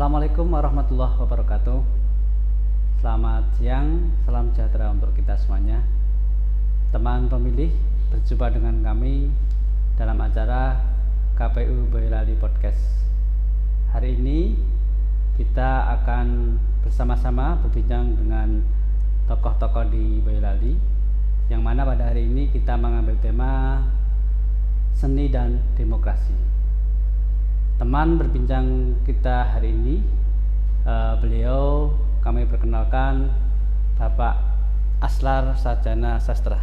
Assalamualaikum warahmatullahi wabarakatuh. Selamat siang, salam sejahtera untuk kita semuanya. Teman pemilih, berjumpa dengan kami dalam acara KPU Boyolali Podcast. Hari ini kita akan bersama-sama berbincang dengan tokoh-tokoh di Boyolali, yang mana pada hari ini kita mengambil tema seni dan demokrasi. Teman berbincang kita hari ini, beliau kami perkenalkan Bapak Aslar Sarjana Sastra.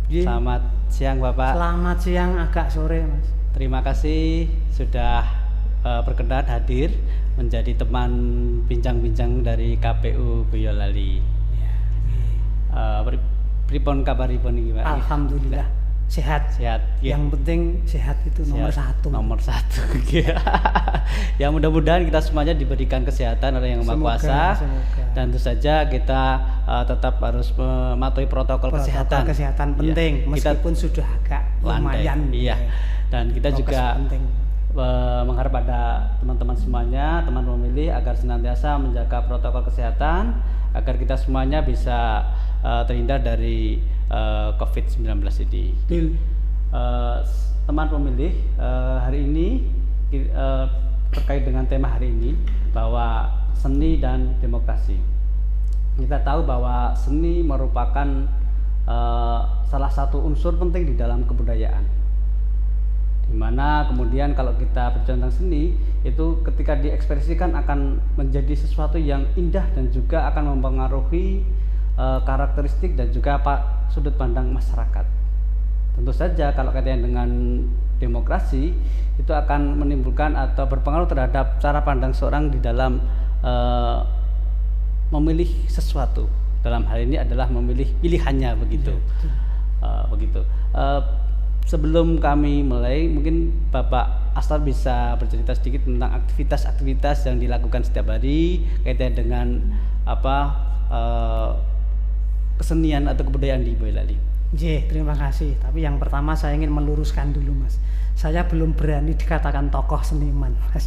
Selamat siang Bapak. Selamat siang, agak sore Mas. Terima kasih sudah berkenan hadir menjadi teman bincang-bincang dari KPU Boyolali. Pripun kabaripun iki Pak? Alhamdulillah sehat. Sehat. Yang penting sehat itu nomor satu. Nomor satu. Ya mudah-mudahan kita semuanya diberikan kesehatan oleh Yang Maha Kuasa. Dan tentu saja kita tetap harus mematuhi protokol kesehatan. Kesehatan penting, meskipun kita sudah agak lumayan. Iya. Dan kita juga penting. Mengharap pada teman-teman semuanya, teman pemilih, agar senantiasa menjaga protokol kesehatan, agar kita semuanya bisa terhindar dari COVID-19 ini. Teman pemilih, hari ini terkait dengan tema hari ini, bahwa seni dan demokrasi. Kita tahu bahwa seni merupakan salah satu unsur penting di dalam kebudayaan, dimana kemudian kalau kita berbicara tentang seni, itu ketika diekspresikan akan menjadi sesuatu yang indah dan juga akan mempengaruhi karakteristik dan juga sudut pandang masyarakat. Tentu saja kalau kaitannya dengan demokrasi, itu akan menimbulkan atau berpengaruh terhadap cara pandang seorang di dalam memilih sesuatu. Dalam hal ini adalah memilih pilihannya, begitu. Begitu. Sebelum kami mulai, mungkin Bapak Aslar bisa bercerita sedikit tentang aktivitas-aktivitas yang dilakukan setiap hari kaitannya dengan kesenian atau kebudayaan di Boyolali. Terima kasih. Tapi yang pertama saya ingin meluruskan dulu Mas. Saya belum berani dikatakan tokoh seniman, Mas.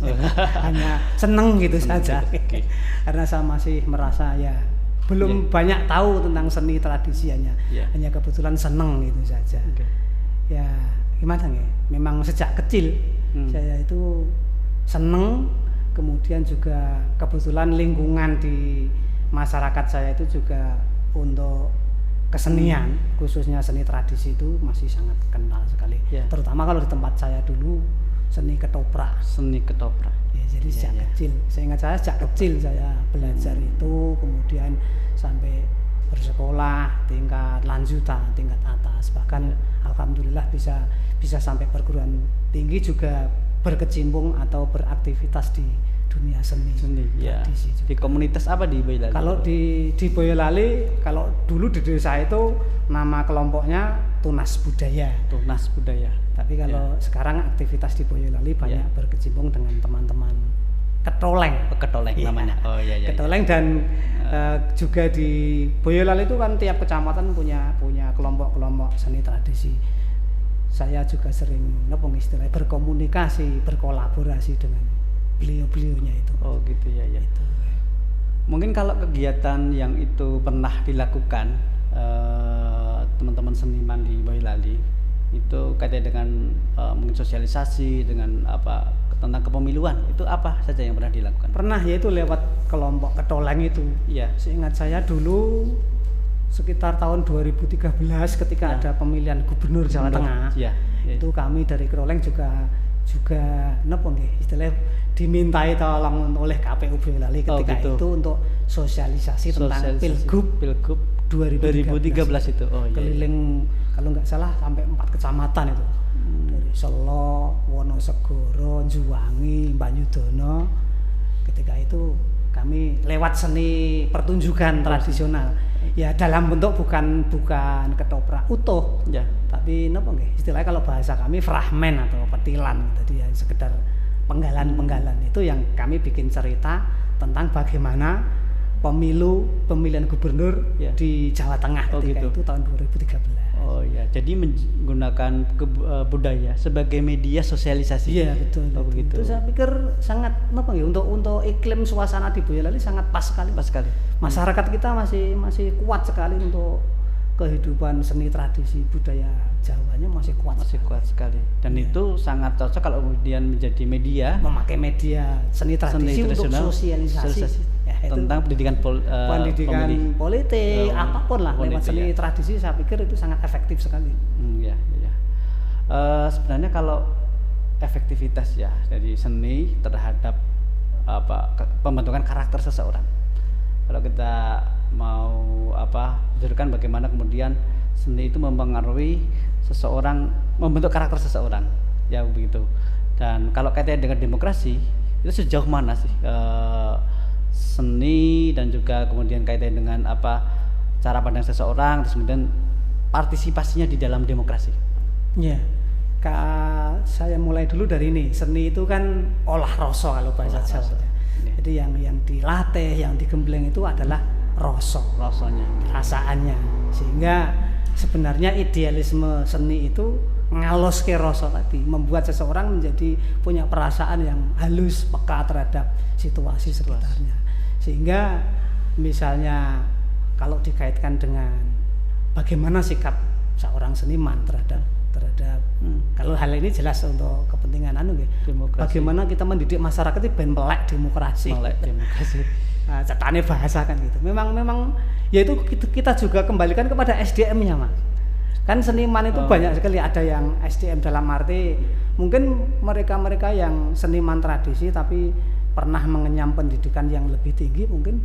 Hanya seneng gitu saja. Okay. Karena saya masih merasa belum banyak tahu tentang seni tradisi, hanya kebetulan seneng gitu saja. Okay. Ya gimana ya? Memang sejak kecil saya itu seneng, kemudian juga kebetulan lingkungan di masyarakat saya itu juga untuk kesenian, khususnya seni tradisi itu masih sangat kental sekali. Terutama kalau di tempat saya dulu seni ketoprak. Jadi sejak kecil, saya ingat sejak kecil saya belajar itu, kemudian sampai bersekolah tingkat lanjutan, tingkat atas, bahkan alhamdulillah bisa sampai perguruan tinggi, juga berkecimpung atau beraktivitas di dunia seni tradisi. Di komunitas apa di Boyolali? Kalau di Boyolali, kalau dulu di desa itu nama kelompoknya Tunas Budaya. Tapi kalau sekarang aktivitas di Boyolali banyak berkecimpung dengan teman-teman ketoleng namanya. Ketoleng dan juga di Boyolali itu kan tiap kecamatan punya kelompok-kelompok seni tradisi. Saya juga sering berkomunikasi, berkolaborasi dengan beliau-beliaunya itu. Oh gitu ya. Itu. Mungkin kalau kegiatan yang itu pernah dilakukan teman-teman seniman di Boyolali itu kaitannya dengan mungkin sosialisasi dengan tentang kepemiluan, itu apa saja yang pernah dilakukan? Pernah, yaitu lewat kelompok ketoleng itu. Seingat saya dulu sekitar tahun 2013 ketika ada pemilihan gubernur Jawa Tengah. Itu kami dari ketoleng juga istilahnya dimintai tolong oleh KPU Boyolali ketika itu untuk sosialisasi tentang Pilgub 2013 itu. Keliling kalau nggak salah sampai 4 kecamatan itu. Dari Selo, Wonosegoro, Juwangi, Banyudono. Ketika itu kami lewat seni pertunjukan tradisional. Dalam bentuk bukan ketoprak utuh. Tapi istilahnya kalau bahasa kami fragmen atau petilan. Jadi sekedar penggalan-penggalan itu yang kami bikin cerita tentang bagaimana pemilihan gubernur di Jawa Tengah ketika itu tahun 2013. Oh ya, jadi menggunakan budaya sebagai media sosialisasi. Iya betul. Begitu. Itu saya pikir sangat untuk iklim suasana di Boyolali sangat pas sekali. Pas sekali. Masyarakat kita masih kuat sekali untuk kehidupan seni tradisi budaya Jawanya masih kuat sekali. Dan itu sangat cocok kalau kemudian menjadi media, memakai media seni tradisi untuk sosialisasi. Tentang pendidikan politik, apapun lah lewat seni tradisi, saya pikir itu sangat efektif sekali. Sebenarnya kalau efektivitas ya dari seni terhadap pembentukan karakter seseorang, kalau kita mau berdasarkan bagaimana kemudian seni itu mempengaruhi seseorang, membentuk karakter seseorang, ya begitu. Dan kalau kaitannya dengan demokrasi, itu sejauh mana sih seni dan juga kemudian kaitannya dengan cara pandang seseorang, terus kemudian partisipasinya di dalam demokrasi? Ya, saya mulai dulu dari ini. Seni itu kan olah rasa kalau bahasa Jawa. Jadi yang dilatih, yang digembleng itu adalah rasanya, perasaannya. Sehingga sebenarnya idealisme seni itu ngaloske rasa tadi, membuat seseorang menjadi punya perasaan yang halus, peka terhadap situasi sekitarnya. Sehingga misalnya kalau dikaitkan dengan bagaimana sikap seorang seniman terhadap kalau hal ini jelas untuk kepentingan bagaimana kita mendidik masyarakat itu ben melek demokrasi. Nah, catane bahasa kan gitu. Memang yaitu kita juga kembalikan kepada SDM-nya, Mas. Kan seniman itu banyak sekali, ada yang SDM dalam arti mungkin mereka yang seniman tradisi tapi pernah mengenyam pendidikan yang lebih tinggi, mungkin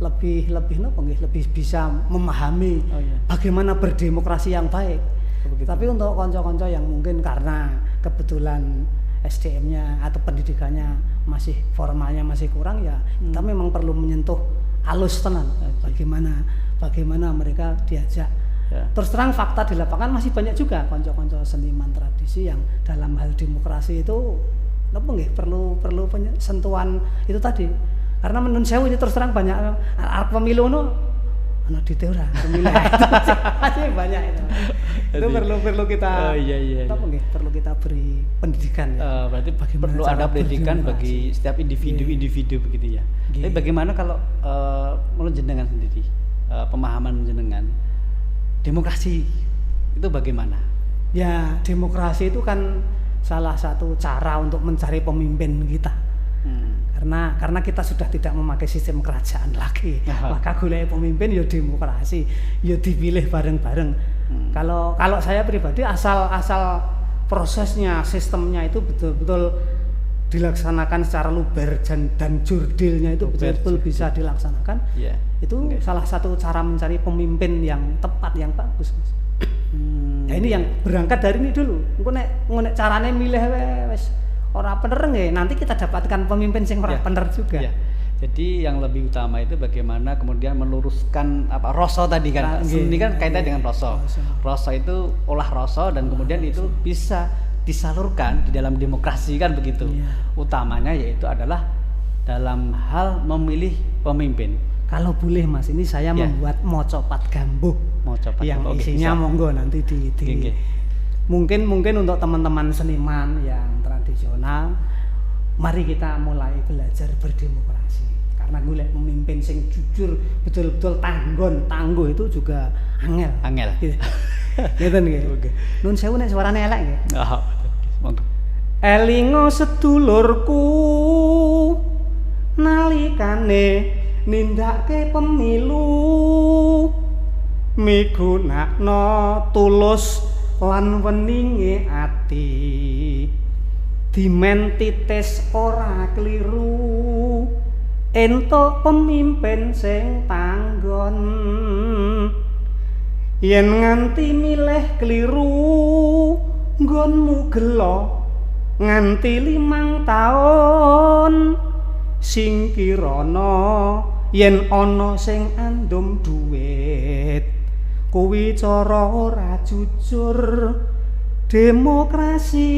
lebih bisa memahami bagaimana berdemokrasi yang baik. Begitu. Tapi untuk konco-konco yang mungkin karena kebetulan SDM-nya atau pendidikannya masih formalnya masih kurang, ya kita memang perlu menyentuh halus tenan bagaimana mereka diajak. Terus terang fakta di lapangan masih banyak juga konco-konco seniman tradisi yang dalam hal demokrasi itu perlu sentuhan itu tadi. Karena menurut saya ini terus terang banyak pemilu ana dite ora pemilu masih banyak itu. Itu perlu kita perlu kita beri pendidikan. Berarti perlu ada pendidikan bagi setiap individu begitu ya. Tapi bagaimana kalau menurut jenengan sendiri, pemahaman jenengan demokrasi itu bagaimana? Ya, demokrasi itu kan salah satu cara untuk mencari pemimpin kita. Karena kita sudah tidak memakai sistem kerajaan lagi, maka golek pemimpin ya demokrasi, ya dipilih bareng-bareng. Kalau saya pribadi asal prosesnya, sistemnya itu betul-betul dilaksanakan secara luber dan jurdilnya itu betul-betul bisa dilaksanakan. Itu salah satu cara mencari pemimpin yang tepat, yang bagus, Mas. Nah, ini yang berangkat dari ini dulu. Engko nek carane milih wis ora bener nggih, nanti kita dapatkan pemimpin sing ora bener juga. Jadi yang lebih utama itu bagaimana kemudian meluruskan rasa tadi kan. Seni kan kaitannya dengan rasa. Rasa itu olah rasa dan kemudian itu bisa disalurkan di dalam demokrasi kan begitu. Utamanya yaitu adalah dalam hal memilih pemimpin. Kalau boleh Mas, ini saya membuat mocopat gambuh yang isinya monggo nanti di mungkin untuk teman-teman seniman yang tradisional, mari kita mulai belajar berdemokrasi. Karena golek pemimpin sing jujur, betul-betul tangguh itu juga angel. Ngeten nggih. Nun sewu nek suarane elek nggih. Elingo sedulurku nalikane nindake pemilu, migunakno tulus lan weninge ati, dimen titis ora kliru, entuk pemimpin sing tanggon. Yen nganti milih kliru, nggonmu gelo nganti 5 taun, sing kirana yen ana sing andum dhuwit, kuwi cara ora jujur, demokrasi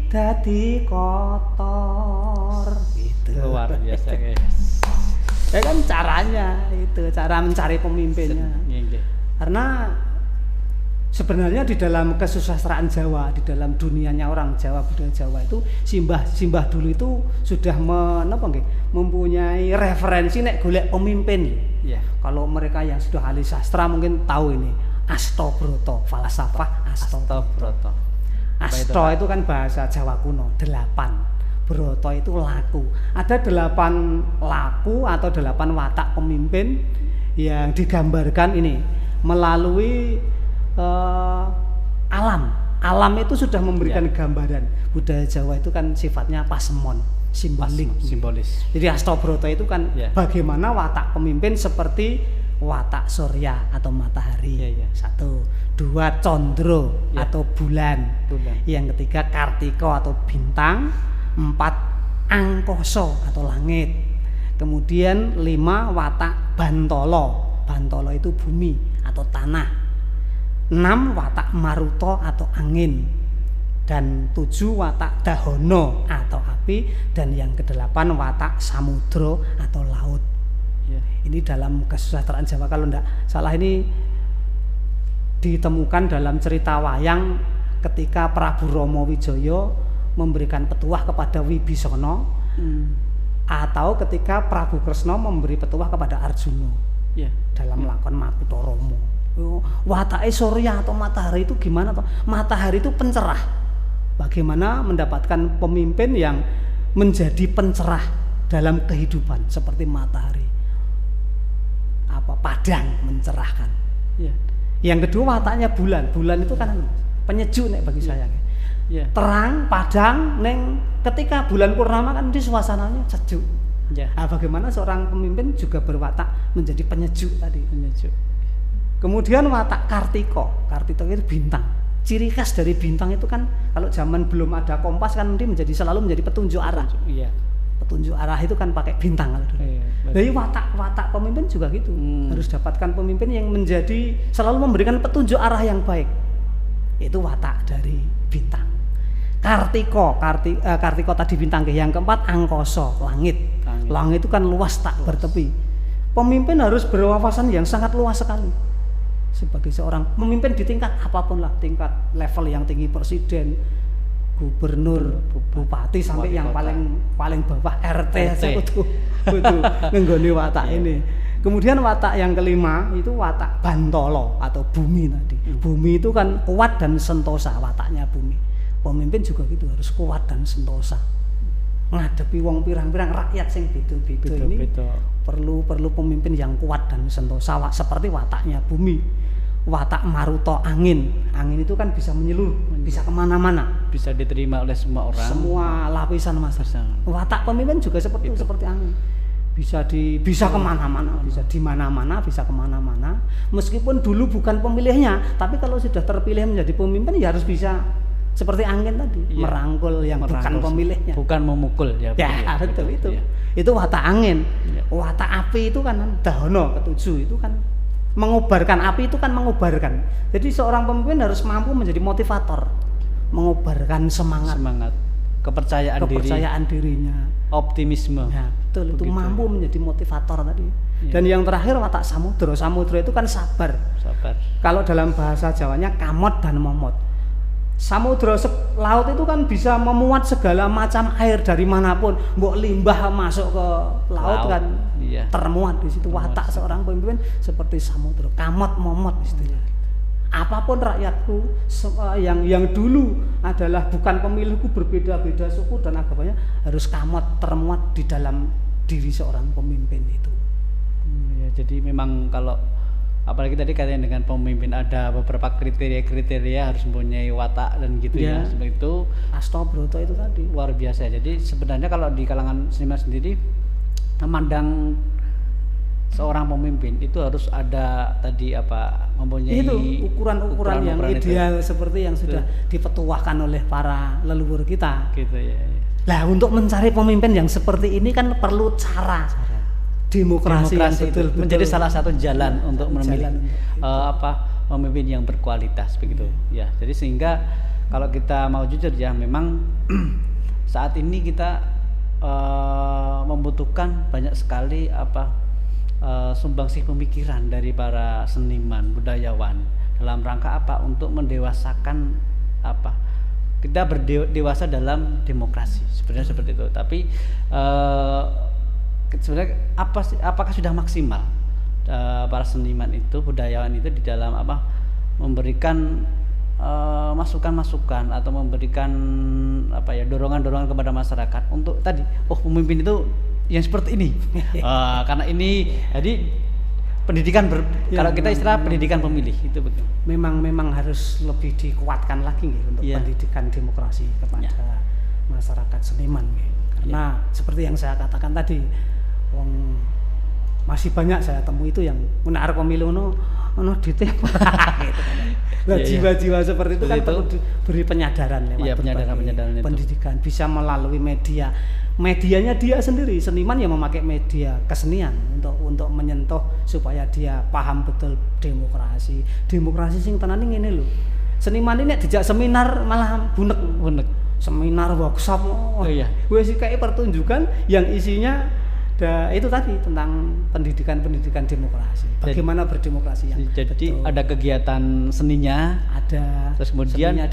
dadi kotor. Gitu. Luar biasa guys. Ya kan caranya itu, cara mencari pemimpinnya. Karena sebenarnya di dalam kesusastraan Jawa, di dalam dunianya orang Jawa, budaya Jawa itu simbah dulu itu sudah mempunyai referensi nek golek pemimpin. Yeah. Kalau mereka yang sudah ahli sastra mungkin tahu ini Astobroto, falsafah Astobroto. Asto itu kan bahasa Jawa kuno, 8. Broto itu laku. Ada 8 laku atau 8 watak pemimpin yang digambarkan ini melalui alam. Alam itu sudah memberikan gambaran. Budaya Jawa itu kan sifatnya pasemon, simbolis. Jadi Astobroto itu kan bagaimana watak pemimpin seperti watak surya atau matahari. 1, 2 condro atau bulan. Yang ketiga kartiko atau bintang. 4 angkoso atau langit. Kemudian 5 watak bantolo. Bantolo itu bumi atau tanah. 6 watak maruto atau angin. Dan 7 watak dahono atau api. Dan yang ke-8 watak samudro atau laut. Ini dalam kesusastraan Jawa, kalau tidak salah ini ditemukan dalam cerita wayang ketika Prabu Rama Wijaya memberikan petuah kepada Wibisana, atau ketika Prabu Kresna memberi petuah kepada Arjuna dalam lakon Makutharama. Watake surya atau matahari itu gimana toh? Matahari itu pencerah. Bagaimana mendapatkan pemimpin yang menjadi pencerah dalam kehidupan seperti matahari. Padang mencerahkan. Yang kedua wataknya bulan. Bulan itu kan penyejuk nek bagi saya. Terang, padang, ketika bulan purnama kan di suasananya sejuk. Bagaimana seorang pemimpin juga berwatak menjadi penyejuk tadi. Kemudian watak kartiko. Kartiko itu bintang. Ciri khas dari bintang itu kan kalau zaman belum ada kompas kan nanti selalu menjadi petunjuk arah. Petunjuk arah itu kan pakai bintang kalau dulu. Jadi watak pemimpin juga gitu. Harus dapatkan pemimpin yang menjadi selalu memberikan petunjuk arah yang baik. Itu watak dari bintang. Kartiko tadi bintang. Yang keempat angkoso, langit. Langit itu kan luas tak bertepi. Pemimpin harus berwawasan yang sangat luas sekali. Sebagai seorang pemimpin di tingkat apapun lah, tingkat level yang tinggi, presiden, gubernur, bupati sampai yang paling bawah RT aja butuh ngenggoni watak ini. Kemudian watak yang kelima itu watak bantolo atau bumi tadi. Bumi itu kan kuat dan sentosa wataknya bumi. Pemimpin juga gitu harus kuat dan sentosa. Ngadepi wong pirang-pirang rakyat sing beda-beda ini perlu pemimpin yang kuat dan sentosa seperti wataknya bumi. Watak maruto angin itu kan bisa menyeluruh, bisa kemana-mana, bisa diterima oleh semua orang, semua lapisan masyarakat. Watak pemimpin juga seperti angin, bisa kemana-mana, bisa di mana-mana, bisa kemana-mana. Meskipun dulu bukan pemilihnya, tapi kalau sudah terpilih menjadi pemimpin ya harus bisa seperti angin tadi, merangkul yang bukan pemilihnya, bukan memukul ya. Betul itu. Itu watak angin. Watak api itu kan dahono ke-7 itu kan mengobarkan. Api itu kan mengobarkan. Jadi seorang pemimpin harus mampu menjadi motivator, mengobarkan semangat, kepercayaan dirinya, optimisme. Betul. Begitu. Itu mampu menjadi motivator tadi. Dan yang terakhir watak samudra. Samudra itu kan sabar. Kalau dalam bahasa Jawanya kamot dan momot. Samudra laut itu kan bisa memuat segala macam air dari manapun. Mbok limbah masuk ke laut kan termuat di situ. Watak seorang pemimpin seperti samudra, kamot momot istilahnya. Apapun rakyatku yang dulu adalah bukan pemilihku, berbeda-beda suku dan agamanya, harus kamot termuat di dalam diri seorang pemimpin itu. Jadi memang kalau apalagi tadi katanya dengan pemimpin ada beberapa kriteria harus mempunyai watak dan gitu seperti itu. Astobroto itu tadi luar biasa. Jadi sebenarnya kalau di kalangan seniman sendiri memandang seorang pemimpin itu harus ada tadi mempunyai itu ukuran yang ideal itu. Seperti yang sudah dipetuahkan oleh para leluhur kita. Gitu ya. Lah untuk mencari pemimpin yang seperti ini kan perlu cara. Demokrasi yang betul menjadi salah satu jalan untuk memilih pemimpin yang berkualitas begitu ya. Jadi sehingga kalau kita mau jujur ya, memang saat ini kita membutuhkan banyak sekali sumbangsih pemikiran dari para seniman budayawan dalam rangka apa? Untuk mendewasakan apa? Kita berdewasa dalam demokrasi, sebenarnya seperti itu. Tapi sebenarnya apakah sudah maksimal para seniman itu, budayawan itu di dalam apa? Memberikan masukan-masukan atau memberikan apa ya, dorongan-dorongan kepada masyarakat untuk tadi, pemimpin itu yang seperti ini. Karena ini jadi pendidikan kalau kita istilah pendidikan pemilih itu betul. Memang harus lebih dikuatkan lagi gitu, untuk pendidikan demokrasi kepada masyarakat seniman gitu. Karena seperti yang saya katakan tadi, masih banyak saya temui itu yang menarik pemilu ditembak gitu kan. Nah, jiwa-jiwa seperti itu kan perlu diberi penyadaran lewat penyadaran pendidikan, bisa melalui medianya dia sendiri. Seniman yang memakai media kesenian untuk menyentuh supaya dia paham betul demokrasi sing tenan ngene lho. Seniman ini dijak seminar malah bunek seminar workshop wis kayak pertunjukan yang isinya itu tadi tentang pendidikan demokrasi, bagaimana berdemokrasi yang jadi betul. Ada kegiatan seninya, terus kemudian seninya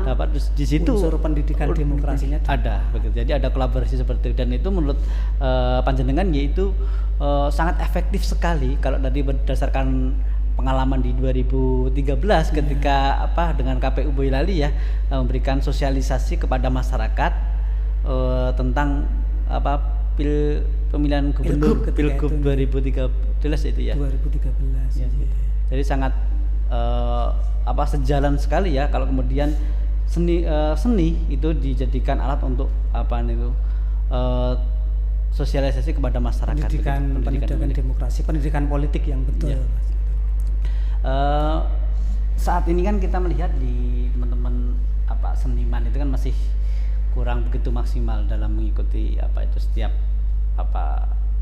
dapat terus di situ unsur pendidikan demokrasinya ada begitu. Jadi ada kolaborasi seperti itu, dan itu menurut panjenengan yaitu sangat efektif sekali kalau tadi berdasarkan pengalaman di 2013 ketika dengan KPU Boyolali memberikan sosialisasi kepada masyarakat tentang pemilihan gubernur Pilgub 2013 itu ya. 2013. Ya. Jadi sangat sejalan sekali ya kalau kemudian seni itu dijadikan alat untuk sosialisasi kepada masyarakat. Pendidikan demokrasi, pendidikan politik yang betul. Ya. Saat ini kan kita melihat di teman-teman seniman itu kan masih kurang begitu maksimal dalam mengikuti setiap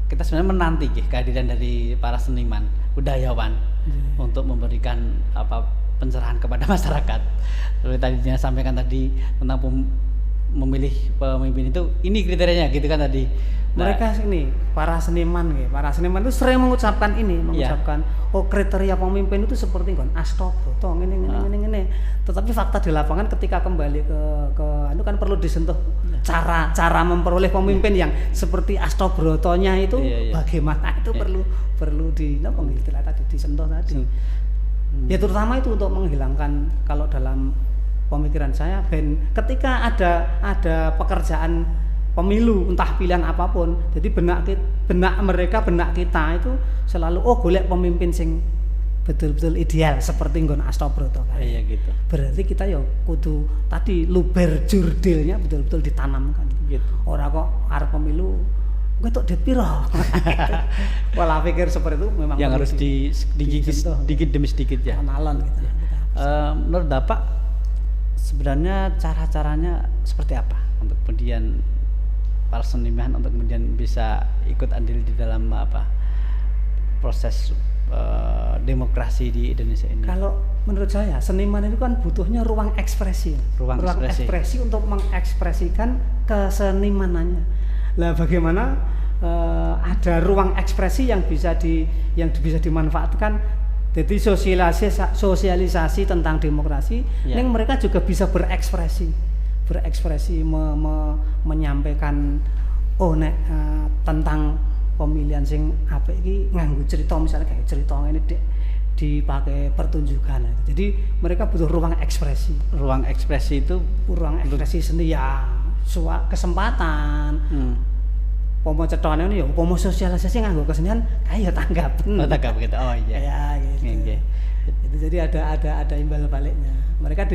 kita sebenarnya menanti kehadiran dari para seniman budayawan untuk memberikan pencerahan kepada masyarakat. Seperti tadinya sampaikan tadi tentang memilih pemimpin itu ini kriterianya gitu kan tadi. Mereka para seniman itu sering mengucapkan kriteria pemimpin itu seperti Astobroto ngene. Tetapi fakta di lapangan ketika kembali ke itu kan perlu disentuh cara memperoleh pemimpin yang seperti Astobrotonya itu bagaimana itu perlu istilah tadi disentuh tadi. Ya terutama itu untuk menghilangkan, kalau dalam pemikiran saya ketika ada pekerjaan pemilu entah pilihan apapun, jadi benak kita itu selalu golek pemimpin sing betul-betul ideal seperti nggon Astobroto kan. Iya gitu. Berarti kita kudu tadi luber jurdilnya betul-betul ditanamkan gitu. Ora kok arep pemilu gue tok det piro. Pola pikir seperti itu memang yang harus digigis sedikit demi sedikit ya. Pengenalan gitu. Menurut Bapak sebenarnya cara-caranya seperti apa untuk kemudian para seniman untuk kemudian bisa ikut andil di dalam proses demokrasi di Indonesia ini? Kalau menurut saya seniman itu kan butuhnya ruang ekspresi untuk mengekspresikan kesenimanannya. Lah bagaimana ada ruang ekspresi yang bisa dimanfaatkan. Jadi sosialisasi tentang demokrasi, yang mereka juga bisa berekspresi menyampaikan tentang pemilihan sing apik iki nganggo cerita, misalnya kayak cerita ini dipakai pertunjukan. Jadi mereka butuh ruang ekspresi. Ruang ekspresi seni kesempatan. Pomo cetone ini pomo sosialisasi nganggo kesenian kayak tanggap gitu. Oh iya. Ya gitu. Itu jadi ada imbal baliknya. Mereka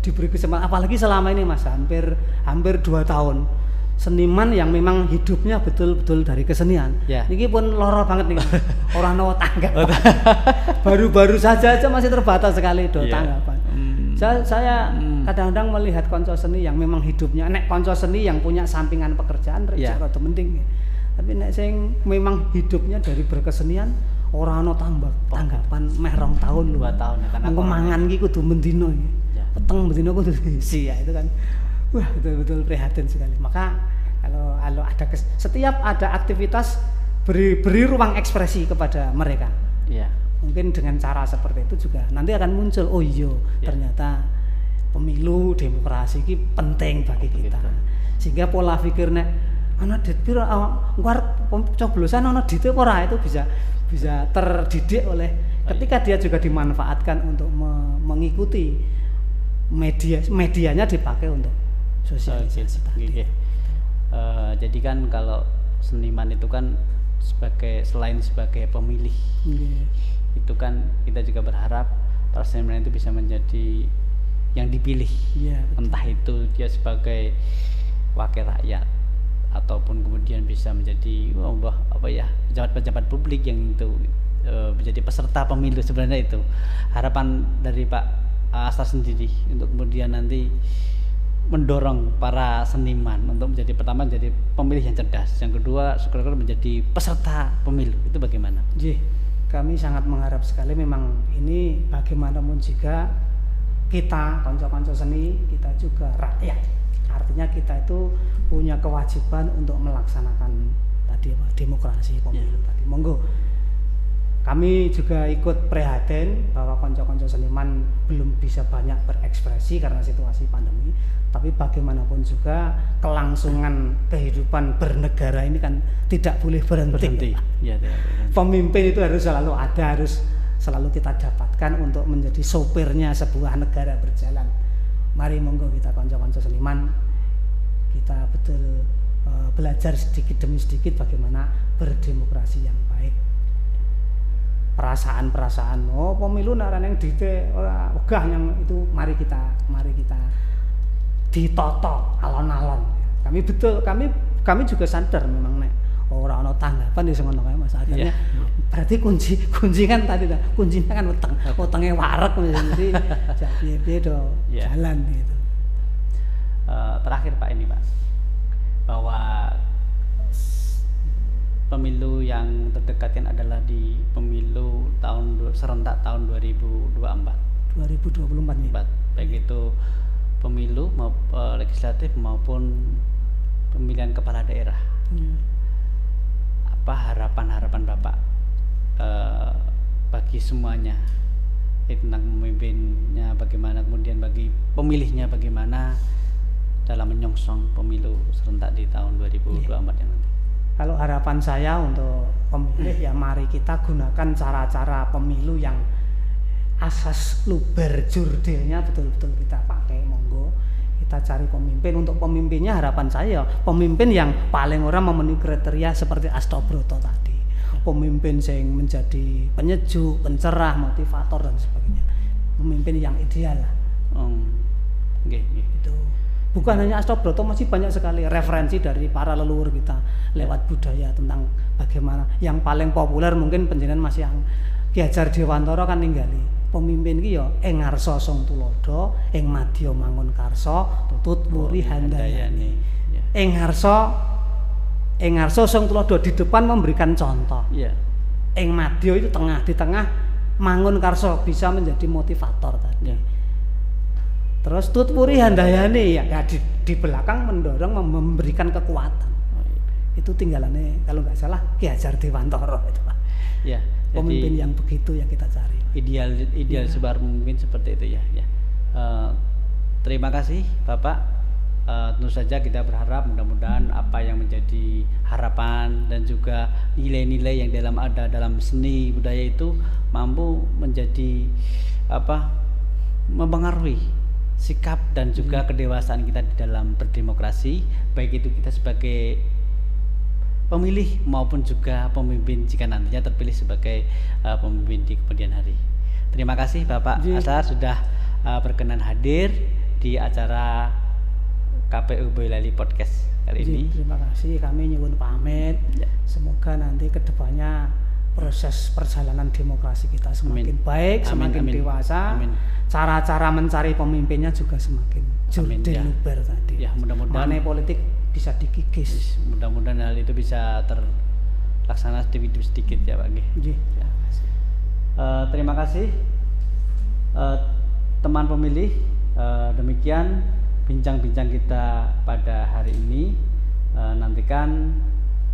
diberi kesempatan, apalagi selama ini Mas hampir 2 tahun. Seniman yang memang hidupnya betul-betul dari kesenian. Niki pun loro banget nih. Orang no tanggap. Baru-baru saja masih terbatas sekali tanggapan. Saya kadang-kadang melihat konco seni yang memang hidupnya, konco seni yang punya sampingan pekerjaan rada mending. Tapi sing memang hidupnya dari berkesenian ora ana tanggapan meh 2 tahun 2 tahun karena mangan iki kudu mendino iki. Peteng mendino kudu isi itu kan. Wah, betul-betul prihatin sekali. Maka kalau ada setiap ada aktivitas beri ruang ekspresi kepada mereka. Ya. Mungkin dengan cara seperti itu juga nanti akan muncul, oh iya ternyata pemilu demokrasi ini penting bagi kita. Sehingga pola pikir nek ana dit pira nggar coblosan ana dit ora itu bisa terdidik oleh ketika dia juga dimanfaatkan untuk mengikuti medianya dipakai untuk sosialisasi tadi. Jadi kan kalau seniman itu kan selain sebagai pemilih, itu kan kita juga berharap para seniman itu bisa menjadi yang dipilih, entah itu dia sebagai wakil rakyat ataupun kemudian bisa menjadi pejabat-pejabat publik yang itu menjadi peserta pemilu. Sebenarnya itu harapan dari Pak Astar sendiri untuk kemudian nanti mendorong para seniman untuk pertama menjadi pemilih yang cerdas, yang kedua sekaligus menjadi peserta pemilu. Itu bagaimana? Kami sangat mengharap sekali. Memang ini bagaimanapun juga kita konco-konco seni, kita juga rakyat. Artinya kita itu punya kewajiban untuk melaksanakan tadi demokrasi pemilu tadi. Monggo. Kami juga ikut prihatin bahwa konco-konco seniman belum bisa banyak berekspresi karena situasi pandemi. Tapi bagaimanapun juga kelangsungan kehidupan bernegara ini kan tidak boleh berhenti. Pemimpin itu harus selalu ada, harus selalu kita dapatkan untuk menjadi sopirnya sebuah negara berjalan. Mari monggo kita konco-konco seniman, kita betul belajar sedikit demi sedikit bagaimana berdemokrasi yang baik. Perasaan-perasaan pemilu naran yang dite ora wegah yang itu mari kita ditoto alon-alon. Kami juga sadar memang nek ora ana tanggapan di ngono kae Mas. Akhirnya berarti kunci kan tadi kuncinya kan utenge wareg mesti piye-piye do jalan gitu. Terakhir Pak ini Pak, bahwa pemilu yang terdekat yang adalah di pemilu serentak tahun 2024 nih. Baik itu pemilu legislatif maupun pemilihan kepala daerah. Apa harapan Bapak bagi semuanya, tentang pemimpinnya bagaimana, kemudian bagi pemilihnya bagaimana dalam menyongsong pemilu serentak di tahun 2024 yang nanti? Kalau harapan saya untuk pemilih ya mari kita gunakan cara-cara pemilu yang asas luber jurdilnya betul-betul kita pakai. Monggo kita cari pemimpin. Untuk pemimpinnya harapan saya pemimpin yang paling orang memenuhi kriteria seperti Astobroto tadi, pemimpin yang menjadi penyejuk, pencerah, motivator dan sebagainya, pemimpin yang ideal lah. Itu bukan hanya Astobroto, masih banyak sekali referensi dari para leluhur kita lewat budaya tentang bagaimana. Yang paling populer mungkin panjenengan masih yang Ki Hajar Dewantara kan ninggali pemimpin iki ya ing ngarsa sung tulodo, ing madya mangun karsa, tutut wuri handayani. Ing ngarsa sung tulodo, di depan memberikan contoh. Ing madya itu di tengah mangun karsa, bisa menjadi motivator tadi. Terus tutpuri handayani ya di belakang mendorong, memberikan kekuatan. Itu tinggalannya kalau nggak salah Ki Hajar Dewantara itu Pak. Pemimpin yang begitu yang kita cari. Ideal sebar mungkin seperti itu ya. Terima kasih Bapak. Tentu saja kita berharap mudah-mudahan apa yang menjadi harapan dan juga nilai-nilai yang ada dalam seni budaya itu mampu menjadi mempengaruhi sikap dan juga kedewasaan kita di dalam berdemokrasi, baik itu kita sebagai pemilih maupun juga pemimpin jika nantinya terpilih sebagai pemimpin di kemudian hari. Terima kasih Bapak Astar sudah berkenan hadir di acara KPU Boyolali Podcast kali ini. Terima kasih, kami nyuwun pamit. Semoga nanti kedepannya proses perjalanan demokrasi kita semakin baik, semakin dewasa. Cara-cara mencari pemimpinnya juga semakin jurdil luber tadi. Mudah-mudahan money politik bisa dikikis. Mudah-mudahan hal itu bisa terlaksana sedikit ya Pak G. Terima kasih teman pemilih. Demikian bincang-bincang kita pada hari ini. Nantikan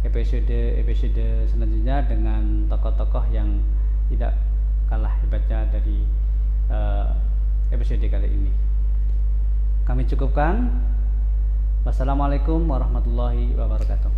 episode selanjutnya dengan tokoh-tokoh yang tidak kalah hebatnya dari episode kali ini. Kami cukupkan. Wassalamualaikum warahmatullahi wabarakatuh.